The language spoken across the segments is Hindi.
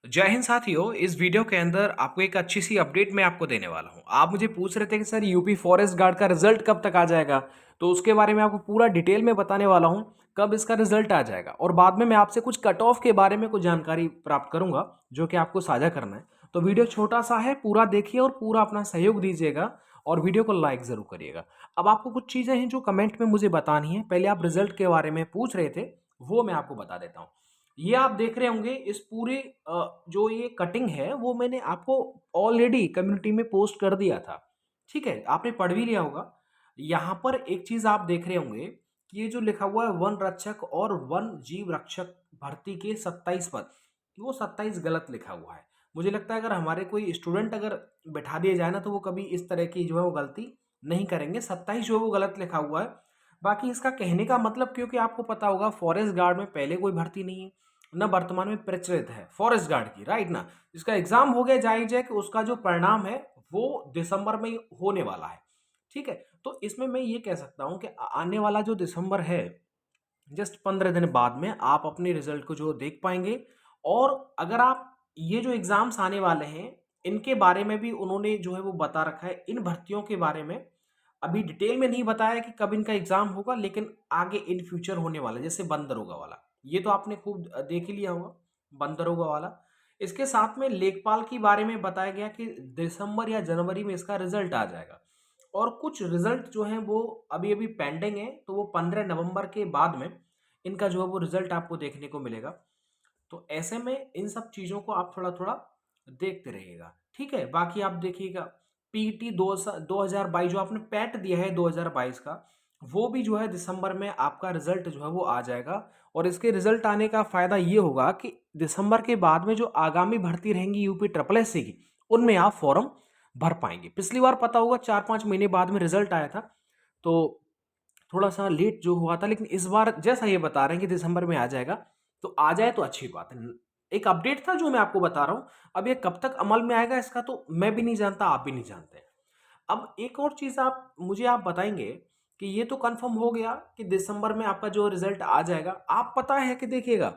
जय हिंद साथियों। इस वीडियो के अंदर आपको एक अच्छी सी अपडेट मैं आपको देने वाला हूं। आप मुझे पूछ रहे थे कि सर यूपी फॉरेस्ट गार्ड का रिजल्ट कब तक आ जाएगा, तो उसके बारे में आपको पूरा डिटेल में बताने वाला हूं कब इसका रिजल्ट आ जाएगा। और बाद में मैं आपसे कुछ कट ऑफ के बारे में कुछ जानकारी प्राप्त करूंगा जो कि आपको साझा करना है। तो वीडियो छोटा सा है, पूरा देखिए और पूरा अपना सहयोग दीजिएगा और वीडियो को लाइक जरूर करिएगा। अब आपको कुछ चीजें हैं जो कमेंट में मुझे बतानी है। पहले आप रिजल्ट के बारे में पूछ रहे थे, वो मैं आपको बता देता हूँ। ये आप देख रहे होंगे इस पूरे जो ये कटिंग है वो मैंने आपको ऑलरेडी कम्युनिटी में पोस्ट कर दिया था। ठीक है, आपने पढ़ भी लिया होगा। यहाँ पर एक चीज आप देख रहे होंगे कि ये जो लिखा हुआ है वन रक्षक और वन जीव रक्षक भर्ती के 27 पद, वो 27 गलत लिखा हुआ है। मुझे लगता है अगर हमारे कोई स्टूडेंट अगर बैठा दिए जाए ना तो वो कभी इस तरह की जो है वो गलती नहीं करेंगे। 27 जो है वो गलत लिखा हुआ है। बाकी इसका कहने का मतलब, क्योंकि आपको पता होगा फॉरेस्ट गार्ड में पहले कोई भर्ती नहीं है न वर्तमान में प्रचलित है फॉरेस्ट गार्ड की, राइट ना। इसका एग्जाम हो गया, जाहिर है कि उसका जो परिणाम है वो दिसंबर में ही होने वाला है। ठीक है, तो इसमें मैं ये कह सकता हूं कि आने वाला जो दिसंबर है, जस्ट 15 दिन बाद में आप अपने रिजल्ट को जो देख पाएंगे। और अगर आप ये जो एग्जाम्स आने वाले हैं इनके बारे में भी उन्होंने जो है वो बता रखा है। इन भर्तियों के बारे में अभी डिटेल में नहीं बताया कि कब इनका एग्जाम होगा, लेकिन आगे इन फ्यूचर होने वाला है। जैसे बंद दरोगा वाला, ये तो आपने खूब देख ही लिया होगा, बंद दरोगा वाला। इसके साथ में लेखपाल के बारे में बताया गया कि दिसंबर या जनवरी में इसका रिजल्ट आ जाएगा। और कुछ रिजल्ट जो हैं वो अभी अभी पेंडिंग है, तो वो 15 नवंबर के बाद में इनका जो है वो रिजल्ट आपको देखने को मिलेगा। तो ऐसे में इन सब चीजों को आप थोड़ा थोड़ा देखते रहिएगा। ठीक है, बाकी आप देखिएगा पीटी 2022 जो आपने पैट दिया है 2022 का, वो भी जो है दिसंबर में आपका रिजल्ट जो है वो आ जाएगा। और इसके रिजल्ट आने का फायदा ये होगा कि दिसंबर के बाद में जो आगामी भर्ती रहेंगी यूपी ट्रिपल एस सी की, उनमें आप फॉर्म भर पाएंगे। पिछली बार पता होगा 4-5 महीने बाद में रिजल्ट आया था, तो थोड़ा सा लेट जो हुआ था। लेकिन इस बार जैसा ये बता रहे हैं कि दिसंबर में आ जाएगा, तो आ जाए तो अच्छी बात है। एक अपडेट था जो मैं आपको बता रहा हूं। अब ये कब तक अमल में आएगा इसका तो मैं भी नहीं जानता, आप भी नहीं जानते। अब एक और चीज आप बताएंगे कि ये तो कंफर्म हो गया कि दिसंबर में आपका जो रिजल्ट आ जाएगा। आप पता है कि देखिएगा,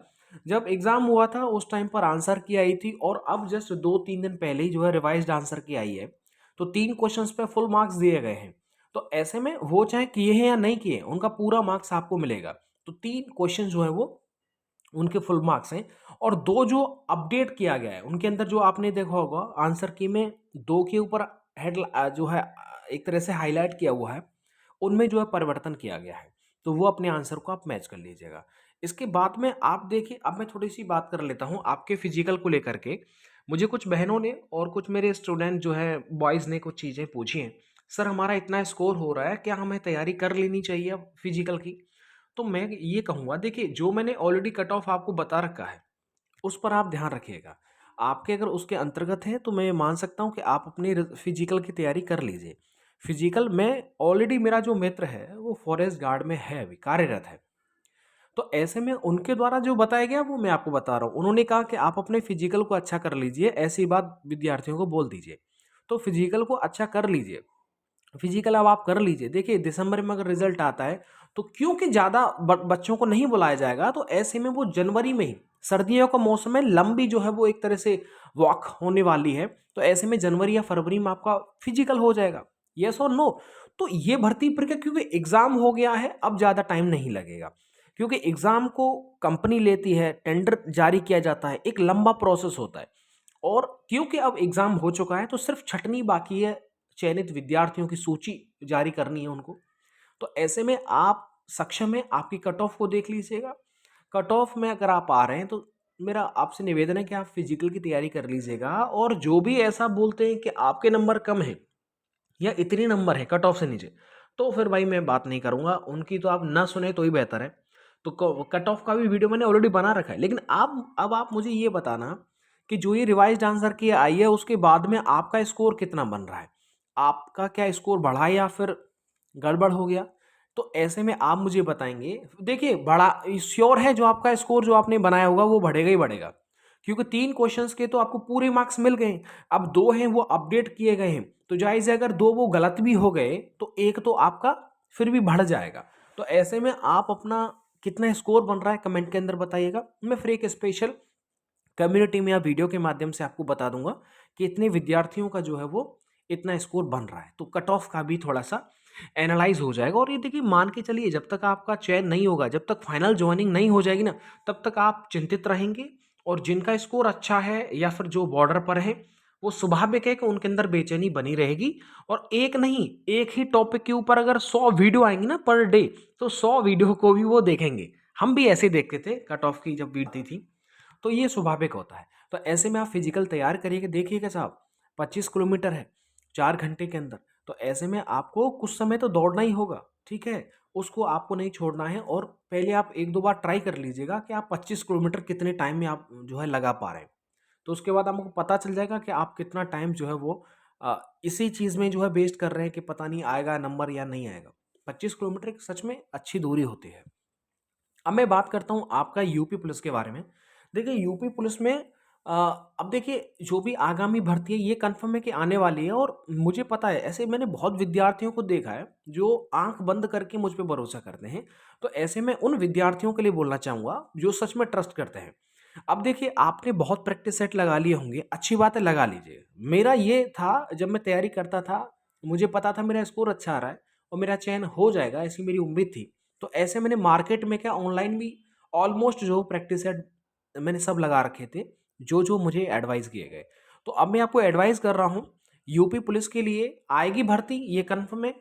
जब एग्जाम हुआ था उस टाइम पर आंसर की आई थी, और अब जस्ट 2-3 दिन पहले ही जो है रिवाइज्ड आंसर की आई है। तो 3 क्वेश्चंस पे फुल मार्क्स दिए गए हैं। तो ऐसे में वो चाहे किए हैं या नहीं किए, उनका पूरा मार्क्स आपको मिलेगा। तो 3 क्वेश्चन जो है वो उनके फुल मार्क्स हैं। और दो जो अपडेट किया गया है उनके अंदर जो आपने देखा होगा आंसर की में, दो के ऊपर हेड जो है एक तरह से हाईलाइट किया हुआ है, उनमें जो है परिवर्तन किया गया है। तो वो अपने आंसर को आप मैच कर लीजिएगा। इसके बाद में आप देखिए, अब मैं थोड़ी सी बात कर लेता हूँ आपके फिजिकल को लेकर के। मुझे कुछ बहनों ने और कुछ मेरे स्टूडेंट जो है बॉयज़ ने कुछ चीज़ें पूछी हैं। सर हमारा इतना स्कोर हो रहा है, क्या हमें तैयारी कर लेनी चाहिए अब फिजिकल की? तो मैं ये कहूँगा, देखिए जो मैंने ऑलरेडी कट ऑफ आपको बता रखा है उस पर आप ध्यान रखिएगा। आपके अगर उसके अंतर्गत हैं तो मैं ये मान सकता हूँ कि आप अपनी फिजिकल की तैयारी कर लीजिए। फिजिकल में ऑलरेडी मेरा जो मित्र है वो फॉरेस्ट गार्ड में है, अभी कार्यरत है। तो ऐसे में उनके द्वारा जो बताया गया वो मैं आपको बता रहा हूँ। उन्होंने कहा कि आप अपने फिजिकल को अच्छा कर लीजिए, ऐसी बात विद्यार्थियों को बोल दीजिए। तो फिजिकल को अच्छा कर लीजिए। फिजिकल अब आप कर लीजिए। देखिए दिसंबर में अगर रिजल्ट आता है तो क्योंकि ज़्यादा बच्चों को नहीं बुलाया जाएगा, तो ऐसे में वो जनवरी में ही, सर्दियों का मौसम है, लंबी जो है वो एक तरह से वॉक होने वाली है। तो ऐसे में जनवरी या फरवरी में आपका फिजिकल हो जाएगा। यस और नो? तो ये भर्ती प्रक्रिया, क्योंकि एग्जाम हो गया है अब ज़्यादा टाइम नहीं लगेगा। क्योंकि एग्जाम को कंपनी लेती है, टेंडर जारी किया जाता है, एक लंबा प्रोसेस होता है। और क्योंकि अब एग्जाम हो चुका है तो सिर्फ छटनी बाकी है, चयनित विद्यार्थियों की सूची जारी करनी है उनको। तो ऐसे में आप सक्षम हैं, आपकी कट ऑफ को देख लीजिएगा। कट ऑफ में अगर आप आ रहे हैं तो मेरा आपसे निवेदन है कि आप फिजिकल की तैयारी कर लीजिएगा। और जो भी ऐसा बोलते हैं कि आपके नंबर कम है या इतने नंबर है कट ऑफ से नीचे, तो फिर भाई मैं बात नहीं करूंगा उनकी, तो आप ना सुने तो ही बेहतर है। तो कट ऑफ का भी वीडियो मैंने ऑलरेडी बना रखा है। लेकिन आप अब आप मुझे ये बताना कि जो ये रिवाइज्ड आंसर की आई है उसके बाद में आपका स्कोर कितना बन रहा है। आपका क्या स्कोर बढ़ा या फिर गड़बड़ हो गया? तो ऐसे में आप मुझे बताएंगे। देखिए बड़ा श्योर है, जो आपका स्कोर जो आपने बनाया होगा वो बढ़ेगा ही बढ़ेगा। क्योंकि 3 क्वेश्चंस के तो आपको पूरे मार्क्स मिल गए। अब दो हैं वो अपडेट किए गए हैं, तो जाहिर है अगर दो वो गलत भी हो गए तो एक तो आपका फिर भी बढ़ जाएगा। तो ऐसे में आप अपना कितना स्कोर बन रहा है कमेंट के अंदर बताइएगा। मैं फिर एक स्पेशल कम्युनिटी में या वीडियो के माध्यम से आपको बता दूंगा कि इतने विद्यार्थियों का जो है वो इतना स्कोर बन रहा है, तो कट ऑफ का भी थोड़ा सा एनालाइज हो जाएगा। और ये देखिए, मान के चलिए जब तक आपका चयन नहीं होगा, जब तक फाइनल ज्वाइनिंग नहीं हो जाएगी ना, तब तक आप चिंतित रहेंगे। और जिनका स्कोर अच्छा है या फिर जो बॉर्डर पर है, वो स्वाभाविक है कि उनके अंदर बेचैनी बनी रहेगी। और एक नहीं, एक ही टॉपिक के ऊपर अगर 100 वीडियो आएंगी ना पर डे, तो 100 वीडियो को भी वो देखेंगे। हम भी ऐसे देखते थे कट ऑफ की जब बीतती थी, तो ये स्वाभाविक होता है। तो ऐसे में आप फिजिकल तैयार करिएगा। देखिएगा साहब, 25 किलोमीटर है 4 घंटे के अंदर, तो ऐसे में आपको कुछ समय तो दौड़ना ही होगा, ठीक है। उसको आपको नहीं छोड़ना है। और पहले आप 1-2 बार ट्राई कर लीजिएगा कि आप 25 किलोमीटर कितने टाइम में आप जो है लगा पा रहे हैं। तो उसके बाद आपको पता चल जाएगा कि आप कितना टाइम जो है वो इसी चीज़ में जो है वेस्ट कर रहे हैं कि पता नहीं आएगा नंबर या नहीं आएगा। 25 किलोमीटर एक सच में अच्छी दूरी होती है। अब मैं बात करता हूँ आपका यूपी पुलिस के बारे में। देखिए यूपी पुलिस में अ, अब देखिए जो भी आगामी भर्ती है ये कंफर्म है कि आने वाली है। और मुझे पता है, ऐसे मैंने बहुत विद्यार्थियों को देखा है जो आंख बंद करके मुझ पे भरोसा करते हैं। तो ऐसे में उन विद्यार्थियों के लिए बोलना चाहूँगा जो सच में ट्रस्ट करते हैं। अब देखिए, आपने बहुत प्रैक्टिस सेट लगा लिए होंगे, अच्छी बात है, लगा लीजिए। मेरा ये था, जब मैं तैयारी करता था, मुझे पता था मेरा स्कोर अच्छा आ रहा है और मेरा चयन हो जाएगा, ऐसी मेरी उम्मीद थी। तो ऐसे मैंने मार्केट में क्या, ऑनलाइन भी ऑलमोस्ट जो प्रैक्टिस सेट मैंने सब लगा रखे थे, जो जो मुझे एडवाइस किए गए। तो अब मैं आपको एडवाइस कर रहा हूँ, यूपी पुलिस के लिए आएगी भर्ती, ये कन्फर्म है।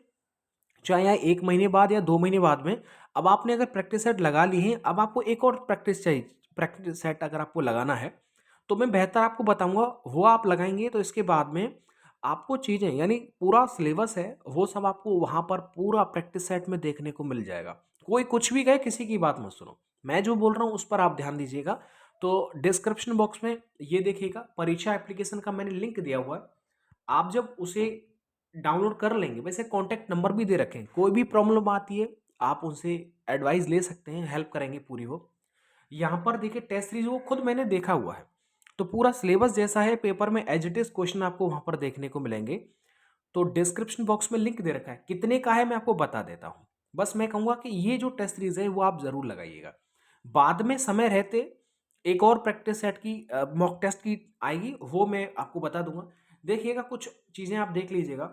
चाहे या 1 महीने बाद या 2 महीने बाद में। अब आपने अगर प्रैक्टिस सेट लगा ली है, अब आपको एक और प्रैक्टिस चाहिए, प्रैक्टिस सेट अगर आपको लगाना है, तो मैं बेहतर आपको बताऊंगा, वो आप लगाएंगे तो इसके बाद में आपको चीज़ें, यानी पूरा सिलेबस है वो सब आपको वहाँ पर पूरा प्रैक्टिस सेट में देखने को मिल जाएगा। कोई कुछ भी कहे, किसी की बात मत सुनो, मैं जो बोल रहा हूँ उस पर आप ध्यान दीजिएगा। तो डिस्क्रिप्शन बॉक्स में ये देखिएगा, परीक्षा एप्लीकेशन का मैंने लिंक दिया हुआ है। आप जब उसे डाउनलोड कर लेंगे, वैसे कॉन्टैक्ट नंबर भी दे रखें, कोई भी प्रॉब्लम आती है आप उनसे एडवाइस ले सकते हैं, हेल्प करेंगे पूरी वो। यहाँ पर देखिए टेस्ट सीरीज वो खुद मैंने देखा हुआ है, तो पूरा सिलेबस जैसा है पेपर में एज इट इज क्वेश्चन आपको वहाँ पर देखने को मिलेंगे। तो डिस्क्रिप्शन बॉक्स में लिंक दे रखा है, कितने का है मैं आपको बता देता हूँ। बस मैं कहूँगा कि ये जो टेस्ट सीरीज है वो आप ज़रूर लगाइएगा। बाद में समय रहते एक और प्रैक्टिस सेट की मॉक टेस्ट की आएगी, वो मैं आपको बता दूंगा। देखिएगा, कुछ चीज़ें आप देख लीजिएगा।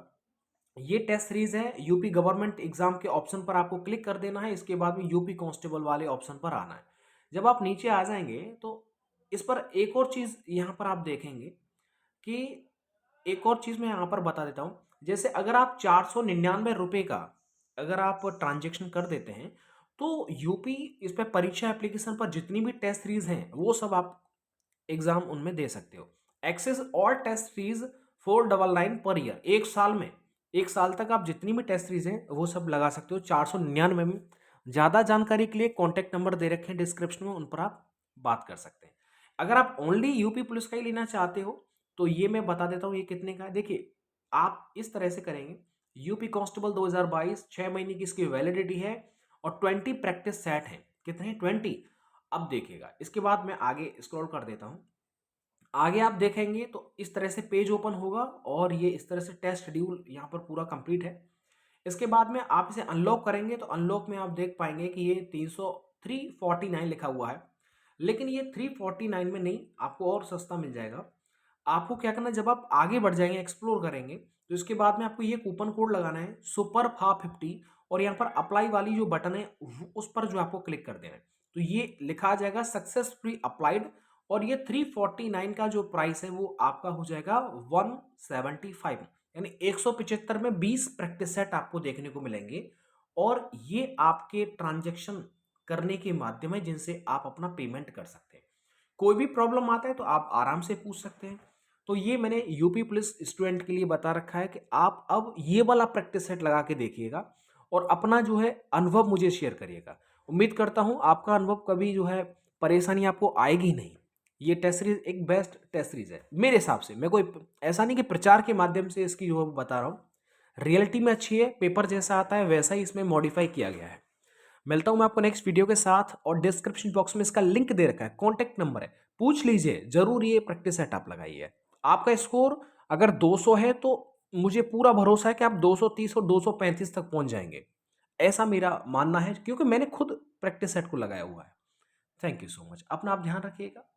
ये टेस्ट सीरीज है, यूपी गवर्नमेंट एग्जाम के ऑप्शन पर आपको क्लिक कर देना है, इसके बाद में यूपी कांस्टेबल वाले ऑप्शन पर आना है। जब आप नीचे आ जाएंगे तो इस पर एक और चीज़ यहाँ पर आप देखेंगे कि एक और चीज़ मैं यहाँ पर बता देता हूँ। जैसे अगर आप 499 रुपये का अगर आप ट्रांजेक्शन कर देते हैं, तो यूपी इस पर परीक्षा एप्लीकेशन पर जितनी भी टेस्ट सीरीज हैं वो सब आप एग्जाम उनमें दे सकते हो। Access all test series 499 per year, एक साल में, एक साल तक आप जितनी भी टेस्ट सीरीज हैं वो सब लगा सकते हो 499 में। ज़्यादा जानकारी के लिए कॉन्टैक्ट नंबर दे रखे हैं डिस्क्रिप्शन में, उन पर आप बात कर सकते हैं। अगर आप ओनली यूपी पुलिस का ही लेना चाहते हो तो ये मैं बता देता हूँ ये कितने का है। देखिए, आप इस तरह से करेंगे, यूपी कांस्टेबल 2022 6 महीने की इसकी वैलिडिटी है और 20 प्रैक्टिस सेट है। कितने? 20। अब देखिएगा, इसके बाद मैं आगे स्क्रॉल कर देता हूँ। आगे आप देखेंगे तो इस तरह से पेज ओपन होगा और ये इस तरह से टेस्ट शेड्यूल यहाँ पर पूरा कंप्लीट है। इसके बाद में आप इसे अनलॉक करेंगे तो अनलॉक में आप देख पाएंगे कि ये 349 लिखा हुआ है, लेकिन ये 349 में नहीं, आपको और सस्ता मिल जाएगा। आपको क्या करना है, जब आप आगे बढ़ जाएंगे, एक्सप्लोर करेंगे, तो इसके बाद में आपको ये कूपन कोड लगाना है सुपर फा 50, और यहाँ पर अप्लाई वाली जो बटन है उस पर जो आपको क्लिक कर देना है, तो ये लिखा आ जाएगा सक्सेसफुली अप्लाइड। और ये 349 का जो प्राइस है वो आपका हो जाएगा 175, यानी 175 में 20 प्रैक्टिस सेट आपको देखने को मिलेंगे। और ये आपके ट्रांजेक्शन करने के माध्यम है जिनसे आप अपना पेमेंट कर सकते हैं। कोई भी प्रॉब्लम आता है तो आप आराम से पूछ सकते हैं। तो ये मैंने यूपी पुलिस स्टूडेंट के लिए बता रखा है कि आप अब ये वाला प्रैक्टिस सेट लगा के देखिएगा और अपना जो है अनुभव मुझे शेयर करिएगा। उम्मीद करता हूँ आपका अनुभव कभी जो है परेशानी आपको आएगी नहीं। ये टेस्ट सीरीज एक बेस्ट टेस्ट सीरीज है मेरे हिसाब से। मैं कोई ऐसा नहीं कि प्रचार के माध्यम से इसकी जो बता रहा हूँ, रियलिटी में अच्छी है। पेपर जैसा आता है वैसा ही इसमें मॉडिफाई किया गया है। मिलता हूं मैं आपको नेक्स्ट वीडियो के साथ, और डिस्क्रिप्शन बॉक्स में इसका लिंक दे रखा है, कॉन्टैक्ट नंबर है, पूछ लीजिए जरूर। ये प्रैक्टिस सेट आप लगाइए। आपका स्कोर अगर 200 है तो मुझे पूरा भरोसा है कि आप 230 और 235 तक पहुंच जाएंगे, ऐसा मेरा मानना है, क्योंकि मैंने खुद प्रैक्टिस सेट को लगाया हुआ है। Thank you so much. अपना आप ध्यान रखिएगा।